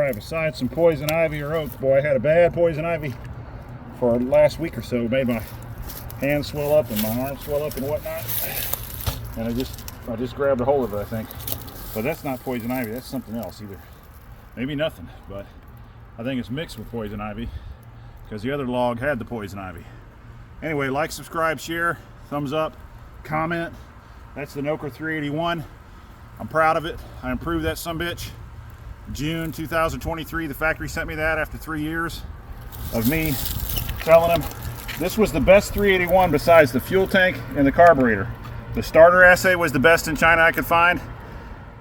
subscribe. Besides some poison ivy or oak, boy, I had a bad poison ivy for the last week or so. It made my hands swell up and my arms swell up and whatnot. And I just grabbed a hold of it, I think. But that's not poison ivy, that's something else either. Maybe nothing, but I think it's mixed with poison ivy because the other log had the poison ivy. Anyway, like, subscribe, share, thumbs up, comment. That's the Noker 381. I'm proud of it. I improved that sumbitch. June 2023, the factory sent me that after 3 years of me telling them this was the best 381 besides the fuel tank and the carburetor. The starter assay was the best in China I could find.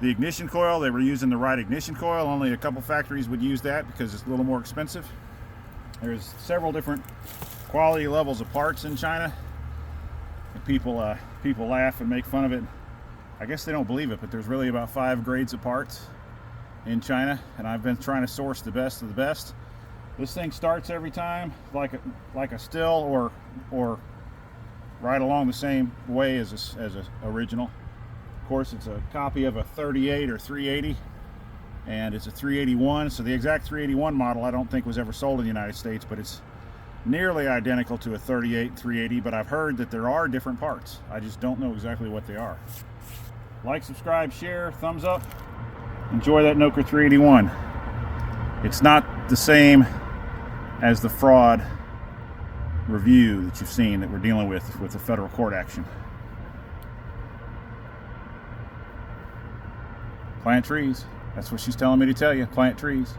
The ignition coil, they were using the right ignition coil. Only a couple factories would use that because it's a little more expensive. There's several different quality levels of parts in China. And people laugh and make fun of it. I guess they don't believe it, but there's really about 5 grades of parts in China, and I've been trying to source the best of the best. This thing starts every time like a still or right along the same way as a original. Of course, it's a copy of a 38 or 380, and it's a 381. So the exact 381 model I don't think was ever sold in the United States, but it's nearly identical to a 38 380. But I've heard that there are different parts. I just don't know exactly what they are. Like, subscribe, share, thumbs up. Enjoy that Noker 381. It's not the same as the fraud review that you've seen that we're dealing with the federal court action. Plant trees. That's what she's telling me to tell you. Plant trees.